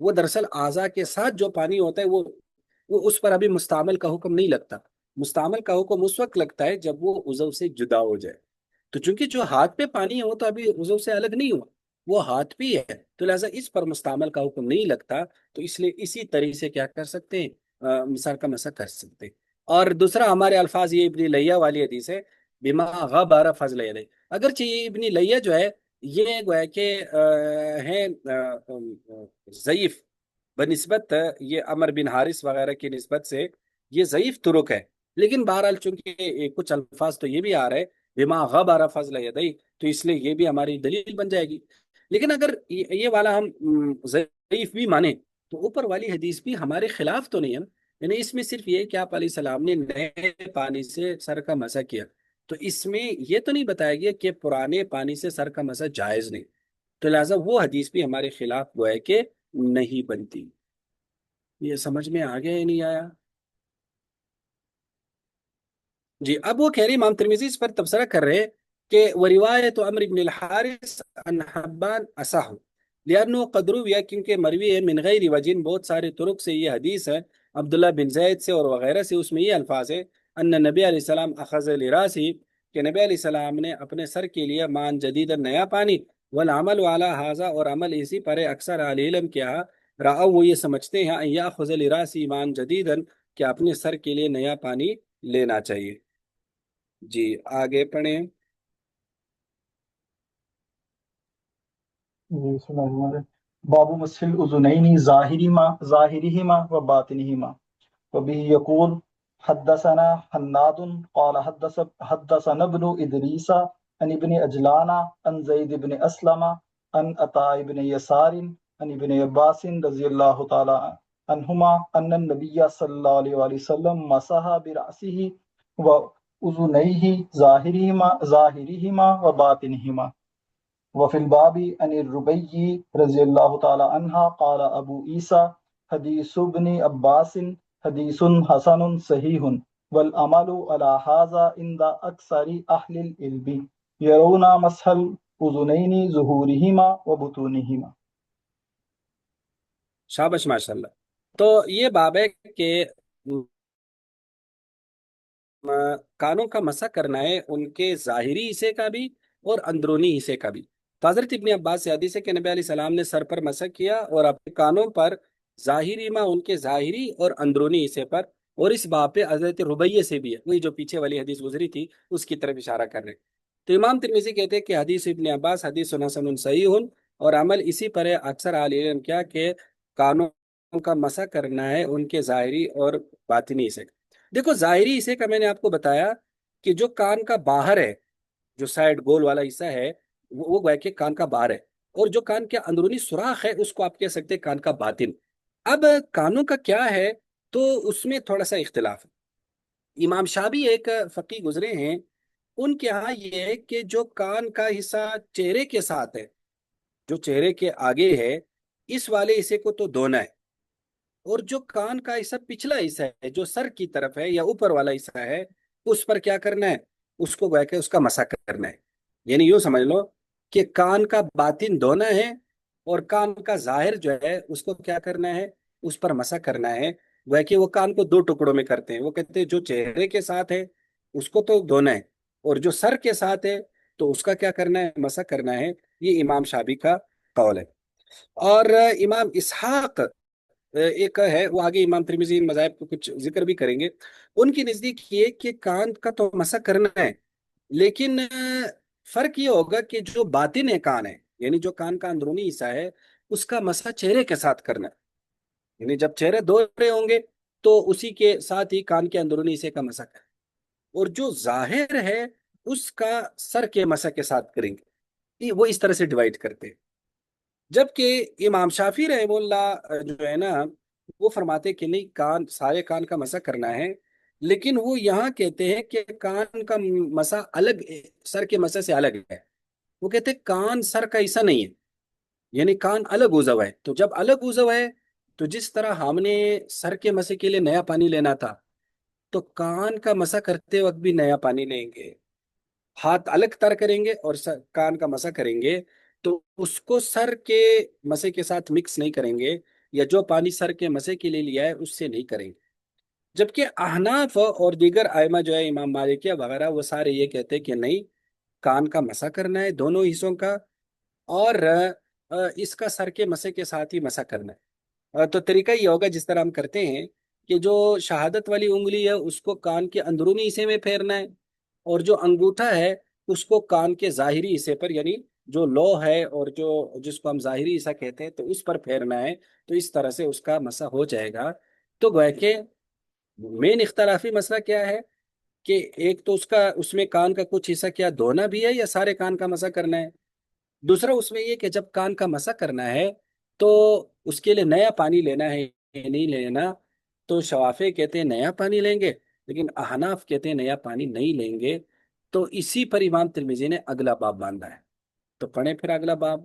وہ دراصل اعضاء کے ساتھ جو پانی ہوتا ہے وہ اس پر ابھی مستعمل کا حکم نہیں لگتا. مستعمل کا حکم اس وقت لگتا ہے جب وہ عضو سے جدا ہو جائے. تو چونکہ جو ہاتھ پہ پانی ہے وہ تو ابھی عضو سے الگ نہیں ہوا، وہ ہاتھ پہ ہی ہے، تو لہٰذا اس پر مستعمل کا حکم نہیں لگتا. تو اس لیے اسی طریقے سے کیا کر سکتے ہیں، مثال کا مسح کر سکتے ہیں. اور دوسرا ہمارے الفاظ یہ ابن لیہ والی حدیث ہے، بما غبر فضل یدی. اگرچہ یہ ابن لیہ جو ہے یہ گویا کہ ہیں ضعیف بنسبت یہ عمر بن حارث وغیرہ کی نسبت سے یہ ضعیف طرق ہے، لیکن بہرحال چونکہ کچھ الفاظ تو یہ بھی آ رہے ہیں بما غبر فضل یدی، تو اس لیے یہ بھی ہماری دلیل بن جائے گی. لیکن اگر یہ والا ہم ضعیف بھی مانیں تو اوپر والی حدیث بھی ہمارے خلاف تو نہیں ہے نا. یعنی اس میں صرف یہ کہ آپ علیہ السلام نے نئے پانی سے سر کا مسح کیا، تو اس میں یہ تو نہیں بتایا گیا کہ پرانے پانی سے سر کا مسح جائز نہیں. تو لہٰذا وہ حدیث بھی ہمارے خلاف گویا کہ نہیں بنتی. یہ سمجھ میں آ گیا یا نہیں آیا؟ جی اب وہ کہہ رہے امام ترمذی اس پر تبصرہ کر رہے ہیں کہ وروایت عمرو بن الحارث عن حبان اصح لانه قد روی، کیونکہ مروی ہے من غیر وجہ، بہت سارے طرق سے یہ حدیث ہے عبداللہ بن زید سے اور وغیرہ سے. اس میں یہ الفاظ ہے ان نبی علیہ السلام اخذ لراسی، کہ نبی علیہ السلام نے اپنے سر کے لیے مان جدید نیا پانی، والعمل علی ھذا، اور عمل اسی پر اکثر اہل علم کیا راؤ، وہ یہ سمجھتے ہیں ان یاخذ لراسی مان جدیدا، کہ اپنے سر کے لیے نیا پانی لینا چاہیے. جی آگے پڑھیں. جی بسم اللہ الرحمن الرحیم. باب مسح الاذنین ظاہرہما و باطنہما. وبه يقول حدثنا حناد قال حدثنا ابن ادریس عن ابن اجلان عن زید بن اسلم عن عطاء بن يسار عن ابن عباس رضی اللہ تعالی عنہما ان النبی صلی اللہ علیہ وآلہ وسلم مسح برأسه واذنیہ ظاہرہما و باطنہما. وفي الباب عن الربيع رضي الله تعالى عنها قال أبو عيسى حديث ابن عباس حديث حسن صحيح والعمل على هذا عند أكثر أهل العلم يرون مسح الأذنين ظهورهما وبطونهما. شابش ماشاءاللہ. تو یہ باب ہے کہ کانوں کا مسح کرنا ہے، ان کے ظاہری حصے کا بھی اور اندرونی حصے کا بھی. تو حضرت ابن عباس سے حدیث ہے کہ نبی علیہ السلام نے سر پر مسح کیا اور اپنے کانوں پر ظاہری ان کے ظاہری اور اندرونی حصے پر. اور اس باب پہ حضرت ربیہ سے بھی ہے، وہی جو پیچھے والی حدیث گزری تھی اس کی طرف اشارہ کر رہے ہیں. تو امام ترمذی کہتے ہیں کہ حدیث ابن عباس حدیث حسن صحیح، اور عمل اسی پر ہے اکثر اہل علم کیا کہ کانوں کا مسح کرنا ہے ان کے ظاہری اور باطنی حصے کا. دیکھو ظاہری حصے کا میں نے آپ کو بتایا کہ جو کان کا باہر ہے، جو سائڈ گول والا حصہ ہے وہ گویا کہ کان کا باہر ہے، اور جو کان کے اندرونی سوراخ ہے اس کو آپ کہہ سکتے ہیں کان کا باطن. اب کانوں کا کیا ہے تو اس میں تھوڑا سا اختلاف ہے. امام شابی ایک فقی گزرے ہیں، ان کے ہاں یہ ہے کہ جو کان کا حصہ چہرے کے ساتھ ہے، جو چہرے کے آگے ہے، اس والے حصے کو تو دھونا ہے، اور جو کان کا حصہ پچھلا حصہ ہے جو سر کی طرف ہے یا اوپر والا حصہ ہے، اس پر کیا کرنا ہے، اس کو گویا کہ اس کا مسح کرنا ہے. یعنی یوں سمجھ لو کہ کان کا باطن دھونا ہے اور کان کا ظاہر جو ہے اس کو کیا کرنا ہے، اس پر مسح کرنا ہے. گویا کہ وہ کان کو دو ٹکڑوں میں کرتے ہیں، وہ کہتے ہیں جو چہرے کے ساتھ ہے اس کو تو دھونا ہے، اور جو سر کے ساتھ ہے تو اس کا کیا کرنا ہے، مسح کرنا ہے. یہ امام شابی کا قول ہے. اور امام اسحاق ایک ہے، وہ آگے امام ترمذی ان مذاہب کو کچھ ذکر بھی کریں گے. ان کی نزدیک یہ کہ کان کا تو مسح کرنا ہے، لیکن فرق یہ ہوگا کہ جو باطن ہے کان ہے، یعنی جو کان کا اندرونی حصہ ہے، اس کا مسح چہرے کے ساتھ کرنا ہے. یعنی جب چہرے دھو رہے ہوں گے تو اسی کے ساتھ ہی کان کے اندرونی حصے کا مسح کریں، اور جو ظاہر ہے اس کا سر کے مسح کے ساتھ کریں گے. وہ اس طرح سے ڈیوائڈ کرتے ہیں. جبکہ امام شافعی رحمہ اللہ جو ہے نا وہ فرماتے کہ نہیں، کان سارے کان کا مسح کرنا ہے، لیکن وہ یہاں کہتے ہیں کہ کان کا مسح الگ، سر کے مسح سے الگ ہے. وہ کہتے ہیں کان سر کا حصہ نہیں ہے، یعنی کان الگ عضو ہے. تو جب الگ عضو ہے تو جس طرح ہم نے سر کے مسح کے لیے نیا پانی لینا تھا، تو کان کا مسح کرتے وقت بھی نیا پانی لیں گے، ہاتھ الگ تر کریں گے اور کان کا مسح کریں گے، تو اس کو سر کے مسح کے ساتھ مکس نہیں کریں گے، یا جو پانی سر کے مسے کے لیے لیا ہے اس سے نہیں کریں گے۔ جبکہ احناف اور دیگر ائمہ جو ہے امام مالکیہ وغیرہ وہ سارے یہ کہتے ہیں کہ نہیں، کان کا مسح کرنا ہے دونوں حصوں کا، اور اس کا سر کے مسے کے ساتھ ہی مسح کرنا ہے۔ تو طریقہ یہ ہوگا جس طرح ہم کرتے ہیں کہ جو شہادت والی انگلی ہے اس کو کان کے اندرونی حصے میں پھیرنا ہے، اور جو انگوٹھا ہے اس کو کان کے ظاہری حصے پر، یعنی جو لو ہے اور جو جس کو ہم ظاہری حصہ کہتے ہیں تو اس پر پھیرنا ہے، تو اس طرح سے اس کا مسح ہو جائے گا۔ تو گویا کہ مین اختلافی مسئلہ کیا ہے کہ ایک تو اس میں کان کا کچھ حصہ کیا دھونا بھی ہے یا سارے کان کا مسح کرنا ہے۔ دوسرا اس میں یہ کہ جب کان کا مسح کرنا ہے تو اس کے لیے نیا پانی لینا ہے یا نہیں لینا۔ تو شوافے کہتے ہیں نیا پانی لیں گے، لیکن احناف کہتے ہیں نیا پانی نہیں لیں گے۔ تو اسی پر امام ترمذی نے اگلا باب باندھا ہے، تو پڑھیں پھر اگلا باب۔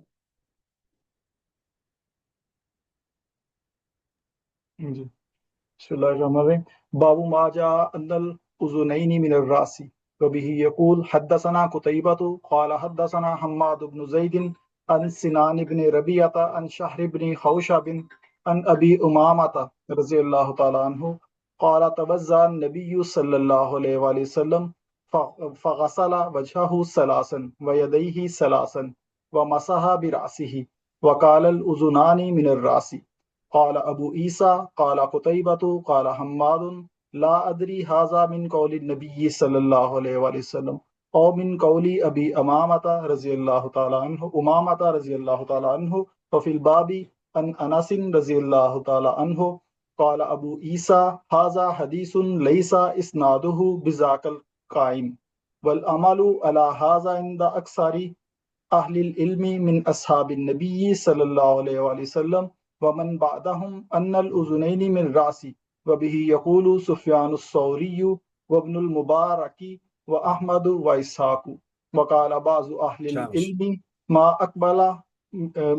جی بسم اللہ الرحمن الرحیم باب ما جاء ان الاذنین من الراس وبه يقول حدثنا قتيبة قال حدثنا حماد بن زيد عن سنان بن ربيعة عن شهر بن حوشب عن ابي امامة رضي الله تعالى عنه قال توضأ النبي صلى الله عليه وآله وسلم فغسل وجهه ثلاثا ويديه ثلاثا ومسح برأسه وقال الأذنان من الراس قال ابو عیسیٰ قال قتیبۃ قال حماد لا ادری هذا من قول النبی صلی اللہ علیہ وآلہ وسلم او من قول ابی رضی اللہ تعالی عنہ وفی الباب عن انس رضی اللہ تعالی عنہ قال ابو عیسیٰ هذا حدیث لیس اسناده بذاک القائم والعمل على هذا عند اکثر اہل العلم من اصحاب النبی صلی اللہ علیہ وآلہ وسلم ومن بعدهم ان الاذنین من راس وبه يقول سفیان الثوری وابن المبارک واحمد واسحاق وقال بعض اہل شاباش۔ العلم ما اقبل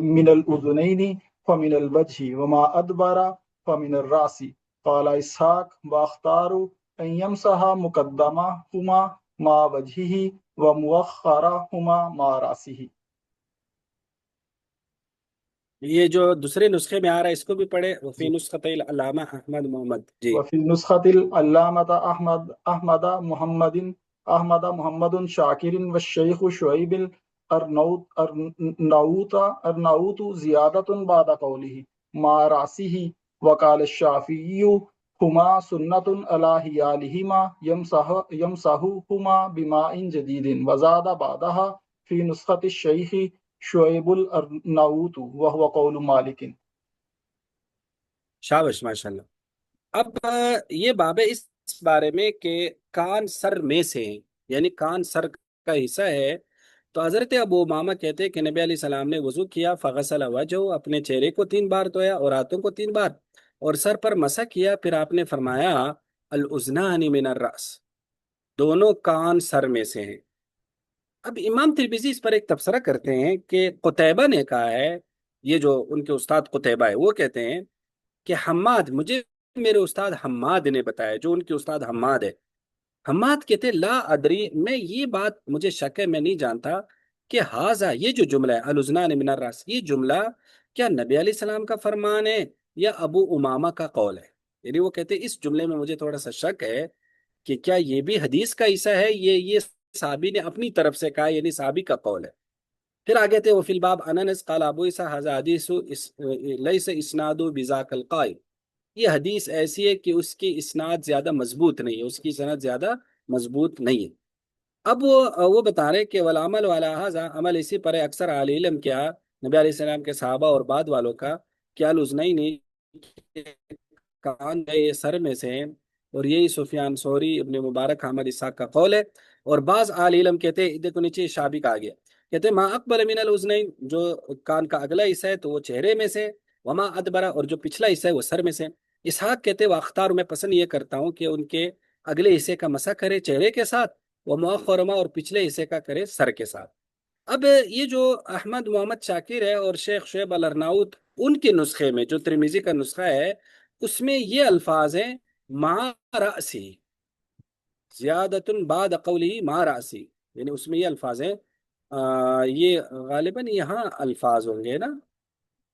من الاذنین فمن الوجه وما ادبر فمن الراس قال اسحاق واختار ان يمسح مقدمهما ما وجهه ومؤخرهما ما راسه۔ یہ جو دوسرے نسخے میں آ رہا ہے اس کو بھی پڑھے، وفی نسخۃ العلامہ احمد محمد جی۔ وفي نسخة العلامة أحمد محمد شاكر والشيخ شعيب الأرناؤوط زيادة بعد قوله مع رأسه وقال الشافعي هما سنة على هيالهما يمسحهما بماء جديد وزاد بعدها في نسخة الشيخ شعيب الأرناؤوط وهو قول مالك۔ شاباش ماشاء اللہ۔ اب یہ باب ہے اس بارے میں کہ کان سر میں سے ہیں، یعنی کان سر کا حصہ ہے۔ تو حضرت ابو امامہ کہتے ہیں کہ نبی علیہ السلام نے وضو کیا، فغسل وجہہ، اپنے چہرے کو 3 بار دھویا اور ہاتھوں کو 3 بار، اور سر پر مسح کیا۔ پھر آپ نے فرمایا الاذنان من الراس، دونوں کان سر میں سے ہیں۔ اب امام ترمذی اس پر ایک تبصرہ کرتے ہیں کہ قتیبہ نے کہا ہے، یہ جو ان کے استاد قتیبہ ہے وہ کہتے ہیں کہ حماد، مجھے میرے استاد حماد نے بتایا، جو ان کے استاد حماد ہے، حماد کہتے لا ادری، میں یہ بات مجھے شک ہے، میں نہیں جانتا کہ ہاذا، یہ جو جملہ ہے الاذنان من الراس، یہ جملہ کیا نبی علیہ السلام کا فرمان ہے یا ابو امامہ کا قول ہے۔ یعنی وہ کہتے اس جملے میں مجھے تھوڑا سا شک ہے کہ کیا یہ بھی حدیث کا حصہ ہے، یہ صحابی نے اپنی طرف سے کہا، یعنی صحابی کا قول ہے۔ پھر آگے تھے وفی الباب انس قال ابو عیسیٰ ھذا حدیث لیس اسناد بذاک القائل، یہ حدیث ایسی ہے کہ اس کی اسناد زیادہ مضبوط نہیں ہے، اس کی سند زیادہ مضبوط نہیں ہے۔ اب وہ بتا رہے کہ والعمل علی ھذا، عمل اسی پر ہے اکثر اہل علم کیا، نبی علیہ السلام کے صحابہ اور بعد والوں کا، کیا الاذنین، کان یہ سر میں سے ہیں، اور یہی سفیان ثوری، ابن مبارک، احمد اسحاق کا قول ہے۔ اور بعض اہل علم کہتے ہیں، دیکھو نیچے شابی کا آ گیا، کہتے ہیں ما اقبل من الاذنین، جو کان کا اگلا حصہ ہے تو وہ چہرے میں سے، وما ادبرا، اور جو پچھلا حصہ ہے وہ سر میں سے۔ اسحاق کہتے ہیں واختار، میں پسند یہ کرتا ہوں کہ ان کے اگلے حصے کا مسح کرے چہرے کے ساتھ، وہ مؤخرما، اور پچھلے حصے کا کرے سر کے ساتھ۔ اب یہ جو احمد محمد شاکر ہے اور شیخ شعیب الارناؤط، ان کے نسخے میں جو ترمذی کا نسخہ ہے اس میں یہ الفاظ ہیں مع رأسی، زیادۃ بعد قولی مع رأسی، یعنی اس میں یہ الفاظ ہیں، یہ غالباً یہاں الفاظ ہوں گے نا،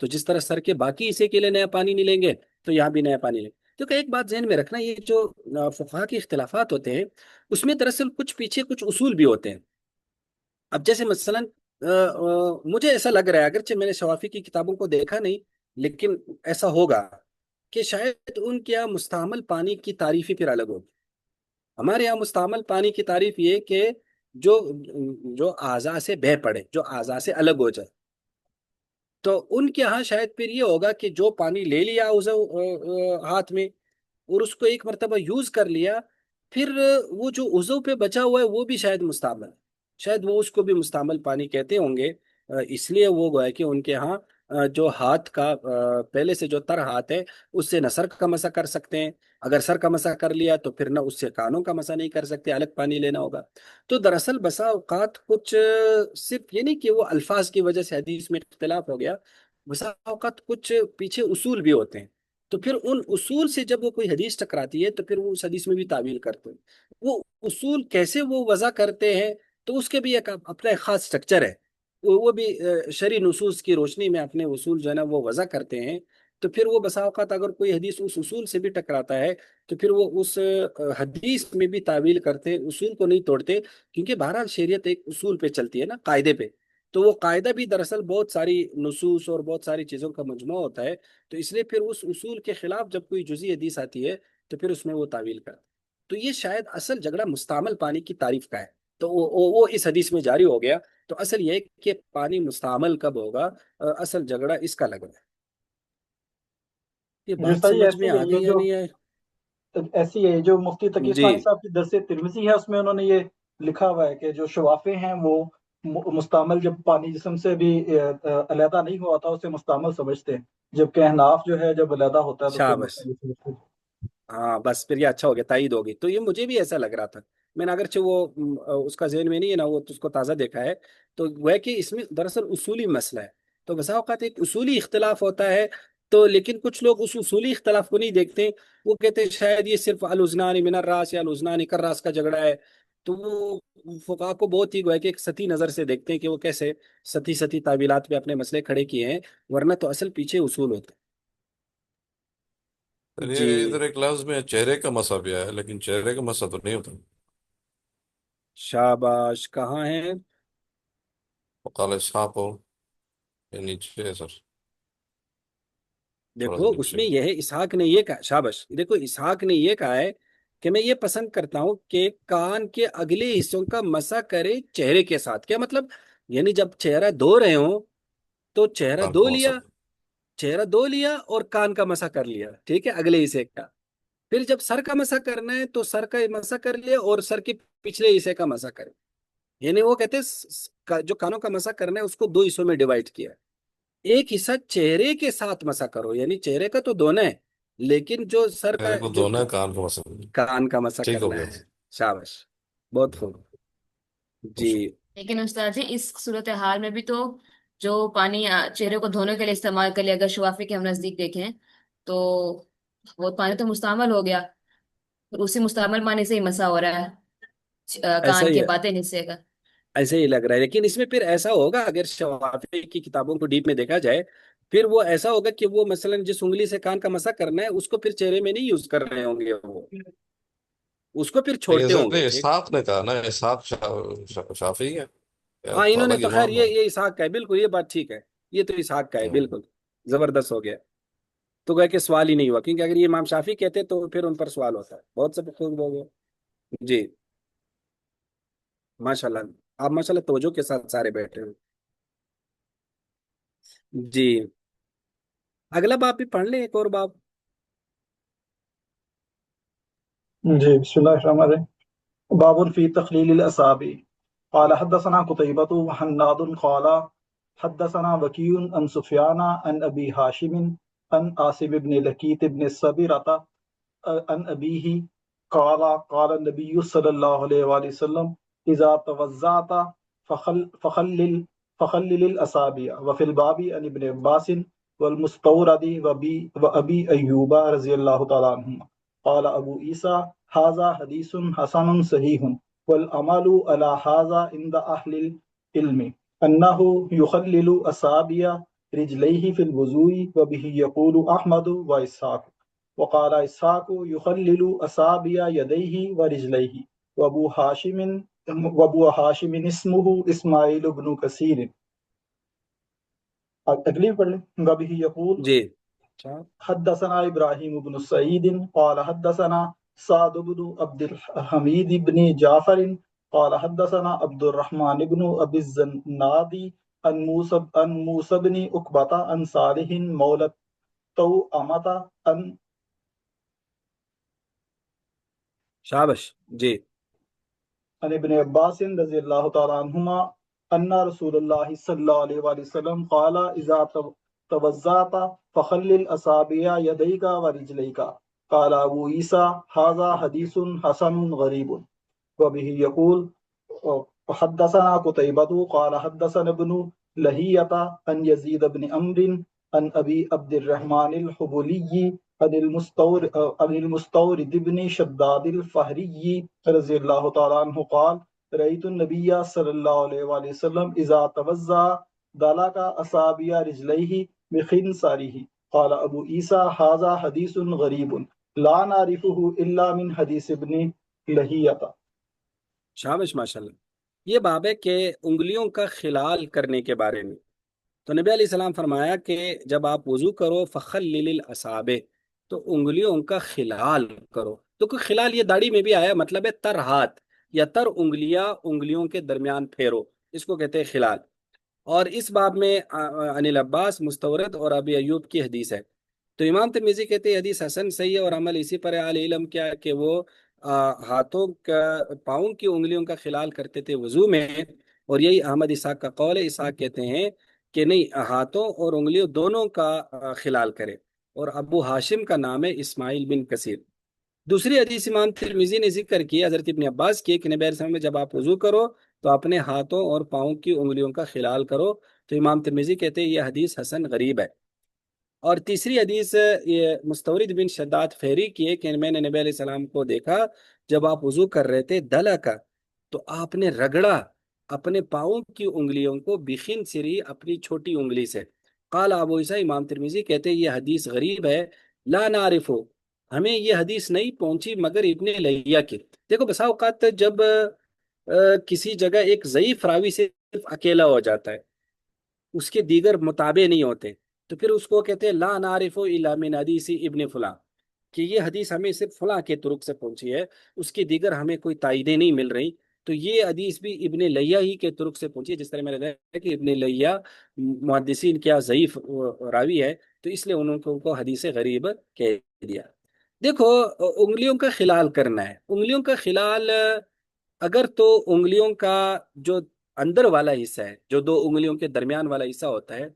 تو جس طرح سر کے باقی حصے کے لیے نیا پانی نہیں لیں گے تو یہاں بھی نیا پانی لیں گے. تو ایک بات ذہن میں رکھنا، یہ جو فقہا کے اختلافات ہوتے ہیں اس میں دراصل کچھ پیچھے کچھ اصول بھی ہوتے ہیں. اب جیسے مثلا مجھے ایسا لگ رہا ہے، اگرچہ میں نے شوافی کی کتابوں کو دیکھا نہیں، لیکن ایسا ہوگا کہ شاید ان کے یہاں مستعمل پانی کی تعریف ہی پھر الگ ہوگی. ہمارے یہاں مستعمل پانی کی تعریف یہ کہ جو جو اعضاء سے بہہ پڑے، جو اعضاء سے الگ ہو جائے. تو ان کے ہاں شاید پھر یہ ہوگا کہ جو پانی لے لیا اسے ہاتھ میں اور اس کو ایک مرتبہ یوز کر لیا، پھر وہ جو عضو پہ بچا ہوا ہے وہ بھی شاید مستعمل، شاید وہ اس کو بھی مستعمل پانی کہتے ہوں گے. اس لیے وہ گویا کہ ان کے ہاں جو ہاتھ کا پہلے سے جو تر ہاتھ ہے اس سے نہ سر کا مسح کر سکتے ہیں. اگر سر کا مسح کر لیا تو پھر نہ اس سے کانوں کا مسح نہیں کر سکتے، الگ پانی لینا ہوگا. تو دراصل بسا اوقات کچھ صرف یہ نہیں کہ وہ الفاظ کی وجہ سے حدیث میں اختلاف ہو گیا، بسا اوقات کچھ پیچھے اصول بھی ہوتے ہیں. تو پھر ان اصول سے جب وہ کوئی حدیث ٹکراتی ہے تو پھر وہ اس حدیث میں بھی تعویل کرتے ہیں. وہ اصول کیسے وہ وضع کرتے ہیں تو اس کے بھی ایک اپنا ایک خاص سٹرکچر ہے. وہ بھی شرعی نصوص کی روشنی میں اپنے اصول جو ہے نا وہ وضع کرتے ہیں. تو پھر وہ بسا اوقات اگر کوئی حدیث اس اصول سے بھی ٹکراتا ہے تو پھر وہ اس حدیث میں بھی تعویل کرتے ہیں، اصول کو نہیں توڑتے. کیونکہ بہرحال شریعت ایک اصول پہ چلتی ہے نا، قاعدے پہ. تو وہ قاعدہ بھی دراصل بہت ساری نصوص اور بہت ساری چیزوں کا مجموعہ ہوتا ہے. تو اس لیے پھر اس اصول کے خلاف جب کوئی جزئی حدیث آتی ہے تو پھر اس میں وہ تعویل کرتے. تو یہ شاید اصل جھگڑا مستعمل پانی کی تعریف کا ہے. تو وہ اس حدیث میں جاری ہو گیا. تو اصل یہ ہے کہ پانی مستعمل کب ہوگا، اصل جھگڑا اس کا لگ رہا ہے. یہ جو بات صحیح سمجھ ایسی میں ہے آ یہ گئی یا جو نہیں آئی؟ ایسی ہے جو مفتی تقی جی. اسماعیل صاحب کی درس ترمذی ہے اس میں انہوں نے یہ لکھا ہوا ہے کہ جو شوافے ہیں وہ مستعمل جب پانی جسم سے بھی علیحدہ نہیں ہوا تھا اسے مستعمل سمجھتے ہیں، جبکہ احناف جو ہے جب علیحدہ ہوتا ہے تو پھر شابش. مستعمل سمجھتے ہیں. ہاں بس پھر یہ اچھا ہو گیا، تائید ہوگی. تو یہ مجھے بھی ایسا لگ رہا تھا. میں نے اگرچہ وہ اس کا ذہن میں نہیں ہے نا، وہ اس کو تازہ دیکھا ہے. تو وہ کہ اس میں دراصل اصولی مسئلہ ہے. تو بسا اوقات ایک اصولی اختلاف ہوتا ہے. تو لیکن کچھ لوگ اس اصولی اختلاف کو نہیں دیکھتے، وہ کہتے ہیں شاید یہ صرف الوزنان من الراس یا الوزنان کالراس کا جھگڑا ہے. تو وہ فقہا کو بہت ہی گویا کہ ایک سطحی نظر سے دیکھتے ہیں کہ وہ کیسے سطحی تعویلات پہ اپنے مسئلے کھڑے کیے ہیں، ورنہ تو اصل پیچھے اصول ہوتے ہیں. یہ جی. ادھر ایک لفظ میں چہرے کا مسا بھی آیا ہے، لیکن چہرے کا مسا تو نہیں ہوتا. شاباش، کہاں ہے؟ وقال اسحاق ہو، یہ نیچے ہے سر، تھوڑا سا دیکھو اس نیچے. میں یہ ہے، اسحاق نے یہ کہا، شابش، دیکھو اسحاق نے یہ کہا ہے کہ میں یہ پسند کرتا ہوں کہ کان کے اگلے حصوں کا مسح کرے چہرے کے ساتھ. کیا مطلب؟ یعنی جب چہرہ دھو رہے ہوں تو چہرہ کان دھو کا مسا. لیا، چہرہ دھو لیا اور کان کا مسح کر لیا، ٹھیک ہے، اگلے حصے کا. پھر جب سر کا مسح کرنا ہے تو سر کا مسح کر لیا اور سر کے پچھلے حصے کا مسح کرے. یعنی وہ کہتے ہیں جو کانوں کا مسح کرنا ہے اس کو دو حصوں میں ڈیوائڈ کیا ہے. ایک حصہ چہرے کے ساتھ مسا کرو، یعنی چہرے کا تو دھونا ہے، لیکن جو سر کا چہرے کو جو دھونا ہے، کان کا مسا. کان کا مسا ٹھیک ہو کرنا گیا. ہے. شاباش، بہت خوب. جی. لیکن استاد جی اس صورتحال میں بھی تو جو پانی چہرے کو دھونے کے لیے استعمال کر لیا، اگر شوافی کے ہم نزدیک دیکھیں تو وہ پانی تو مستعمل ہو گیا، اور اسی مستعمل پانی سے ہی مسا ہو رہا ہے ایسا کان ہی کے ہے، باطن حصے کا. ایسے ہی لگ رہا ہے. لیکن اس میں پھر ایسا ہوگا اگر شوافی کی کتابوں کو ڈیپ میں دیکھا جائے، پھر وہ ایسا ہوگا کہ وہ مثلا جس انگلی سے کان کا مسا کرنا ہے اس کو پھر چہرے میں نہیں یوز کر رہے ہوں گے، وہ اس کو پھر چھوڑتے ہوں گے. نہیں، ٹھیک. اسحاق نے کہا نا، اسحاق شافعی ہے، یا ہاں تو انہوں نے الگ تو خیر امام ہے. یہ اسحاق کا ہے، بالکل یہ بات ٹھیک ہے. یہ تو اسحاق کا ہے، ہوں. بالکل زبردست ہو گیا. تو گئے کہ سوال ہی نہیں ہوا، کیونکہ اگر یہ امام شافی کہتے تو پھر ان پر سوال ہوتا ہے. بہت سب خوب ہو گیا. جی. ماشاء اللہ، آپ ماشاء اللہ توجہ کے ساتھ سارے بیٹھے ہیں. جی. اگلا باب بھی پڑھ لیں، ایک اور باب. جی بسم اللہ الرحمن الرحیم. باب فی تخلیل الاصابع. قال حدثنا قتيبة وحناد قال حدثنا وكيع عن سفيان عن ابي هاشم عن عاصم بن لقيط بن الصبيرة عن ابيه قال قال النبي صلى الله عليه وآله وسلم اذا توضأت فخلل الاصابع. وفي الباب عن ابن عباس والمستورد وابي ايوب رضي الله تعالى عنهما قال ابو عيسى هذا حديث حسن صحيح والعمل على هذا عند اهل العلم انه يخلل اصابع رجليه في الوضوء وبه يقول أحمد وإسحاق وقال إسحاق يخلل أصابع يديه ورجليه وأبو هاشم اسمه إسماعيل بن كثير. اگلی پڑھ لیں. وبه يقول جی اچھا حدثنا إبراهيم بن سعيد قال حدثنا سعد بن عبد الحميد بن جعفر قال حدثنا عبد الرحمن بن أبي الزناد عن موسى بن عقبة عن صالح مولى توأمة شابش جی عن ابن عباس رضی اللہ تعالی عنہما ان رسول اللہ صلی اللہ علیہ وآلہ وسلم قال اذا توضأت فخلل اصابع يديك ورجليك. قال ابو عیسیٰ هذا حدیث حسن غریب. وبه يقول حدثنا قتيبة قال حدثنا ابن لهيعة عن يزيد بن عمرو عن ابي عبد الرحمن الحبلي عن المستورد بن شداد الفهري رضي الله تعالى عنه قال رأيت النبي صلى الله عليه وآله وسلم إذا توضأ دلك أصابع رجليه بخنصره. قال أبو عيسى هذا حديث غريب لا نعرفه إلا من حديث ابن لهيعة. شابش ماشاءاللہ. یہ باب ہے کہ انگلیوں کا خلال کرنے کے بارے میں. تو نبی علیہ السلام فرمایا کہ جب آپ وضو کرو فخلل الاصابع، تو انگلیوں کا خلال کرو. تو کوئی خلال یہ داڑھی میں بھی آیا، مطلب ہے تر ہاتھ یا تر انگلیاں انگلیوں کے درمیان پھیرو، اس کو کہتے ہیں خلال. اور اس باب میں عن العباس، مستورد اور ابی ایوب کی حدیث ہے. تو امام ترمذی کہتے ہیں حدیث حسن صحیح ہے، اور عمل اسی پر ہے. اہل علم کیا کہ وہ ہاتھوں کا پاؤں کی انگلیوں کا خلال کرتے تھے وضو میں، اور یہی احمد اسحاق کا قول ہے. اسحاق کہتے ہیں کہ نہیں، ہاتھوں اور انگلیوں دونوں کا خلال کرے. اور ابو ہاشم کا نام ہے اسماعیل بن کثیر. دوسری حدیث امام ترمذی نے ذکر کی حضرت ابن عباس کی کہ نبی علیہ السلام میں جب آپ وضو کرو تو اپنے ہاتھوں اور پاؤں کی انگلیوں کا خلال کرو. تو امام ترمذی کہتے ہیں یہ حدیث حسن غریب ہے. اور تیسری حدیث یہ مستورد بن شداد فہری کی ہے کہ میں نے نبی علیہ السلام کو دیکھا جب آپ وضو کر رہے تھے دلا کا، تو آپ نے رگڑا اپنے پاؤں کی انگلیوں کو بخن سری، اپنی چھوٹی انگلی سے. قال ابو عیسیٰ، امام ترمذی کہتے ہیں یہ حدیث غریب ہے، لا نعرفو، ہمیں یہ حدیث نہیں پہنچی مگر ابن لہیہ کی. دیکھو بسا اوقات جب کسی جگہ ایک ضعیف راوی صرف اکیلا ہو جاتا ہے، اس کے دیگر متابع نہیں ہوتے، تو پھر اس کو کہتے ہیں لا نعرف الا من حدیث ابن فلاں، کہ یہ حدیث ہمیں صرف فلاں کے طرق سے پہنچی ہے، اس کی دیگر ہمیں کوئی تائیدیں نہیں مل رہی. تو یہ حدیث بھی ابن لیہ ہی کے طرق سے پہنچی ہے. جس طرح میں نے کہا کہ ابن لیہ محدثین کیا ضعیف راوی ہے، تو اس لیے انہوں کو حدیث غریب کہہ دیا. دیکھو انگلیوں کا خلال کرنا ہے. انگلیوں کا خلال اگر تو انگلیوں کا جو اندر والا حصہ ہے، جو دو انگلیوں کے درمیان والا حصہ ہوتا ہے،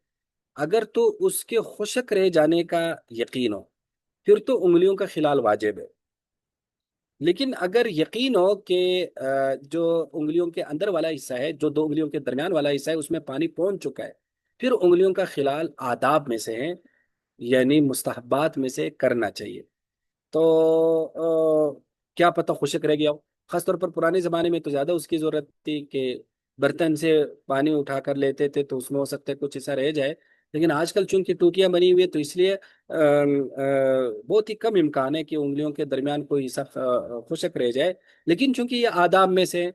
اگر تو اس کے خشک رہ جانے کا یقین ہو پھر تو انگلیوں کا خلال واجب ہے. لیکن اگر یقین ہو کہ جو انگلیوں کے اندر والا حصہ ہے، جو دو انگلیوں کے درمیان والا حصہ ہے، اس میں پانی پہنچ چکا ہے، پھر انگلیوں کا خلال آداب میں سے ہے، یعنی مستحبات میں سے کرنا چاہیے. تو کیا پتہ خشک رہ گیا ہو. خاص طور پر پرانے زمانے میں تو زیادہ اس کی ضرورت تھی کہ برتن سے پانی اٹھا کر لیتے تھے، تو اس میں ہو سکتا ہے کچھ ایسا رہ جائے. لیکن آج کل چونکہ ٹوٹیاں بنی ہوئی ہے، تو اس لیے بہت ہی کم امکان ہے کہ انگلیوں کے درمیان کوئی حصہ خشک رہ جائے. لیکن چونکہ یہ آداب میں سے،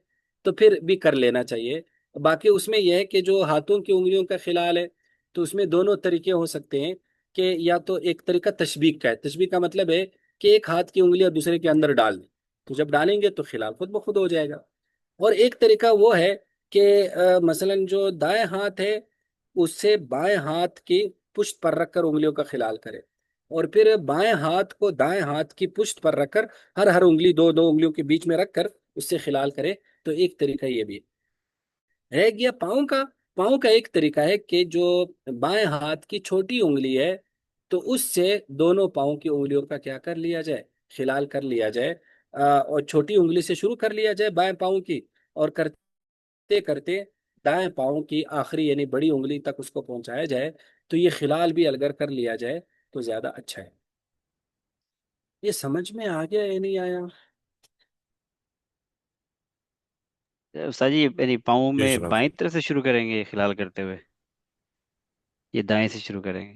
تو پھر بھی کر لینا چاہیے. باقی اس میں یہ ہے کہ جو ہاتھوں کی انگلیوں کا خلال ہے، تو اس میں دونوں طریقے ہو سکتے ہیں. کہ یا تو ایک طریقہ تشبیک کا ہے. تشبیک کا مطلب ہے کہ ایک ہاتھ کی انگلیاں دوسرے کے اندر ڈال دیں، تو جب ڈالیں گے تو خلال خود بخود ہو جائے گا. اور ایک طریقہ وہ ہے کہ مثلا جو دائیں ہاتھ ہے اس سے بائیں ہاتھ کی پشت پر رکھ کر انگلیوں کا خلال کرے، اور پھر بائیں ہاتھ کو دائیں ہاتھ کی پشت پر رکھ کر ہر انگلی دو دو انگلیوں کے بیچ میں رکھ کر اس سے خلال کرے. تو ایک طریقہ یہ بھی رہ گیا. پاؤں کا ایک طریقہ ہے کہ جو بائیں ہاتھ کی چھوٹی انگلی ہے، تو اس سے دونوں پاؤں کی انگلیوں کا کیا کر لیا جائے، خلال کر لیا جائے. اور چھوٹی انگلی سے شروع کر لیا جائے بائیں پاؤں کی، اور کرتے کرتے دائیں پاؤں کی آخری یعنی بڑی انگلی تک اس کو پہنچایا جائے. تو یہ خلال بھی الگر کر لیا جائے تو زیادہ اچھا ہے. یہ سمجھ میں آ گیا یا نہیں آیا؟ استاد جی یعنی پاؤں جی میں جناب. بائیں طرف سے شروع کریں گے خلال کرتے ہوئے؟ یہ دائیں سے شروع کریں گے؟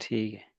ٹھیک ہے،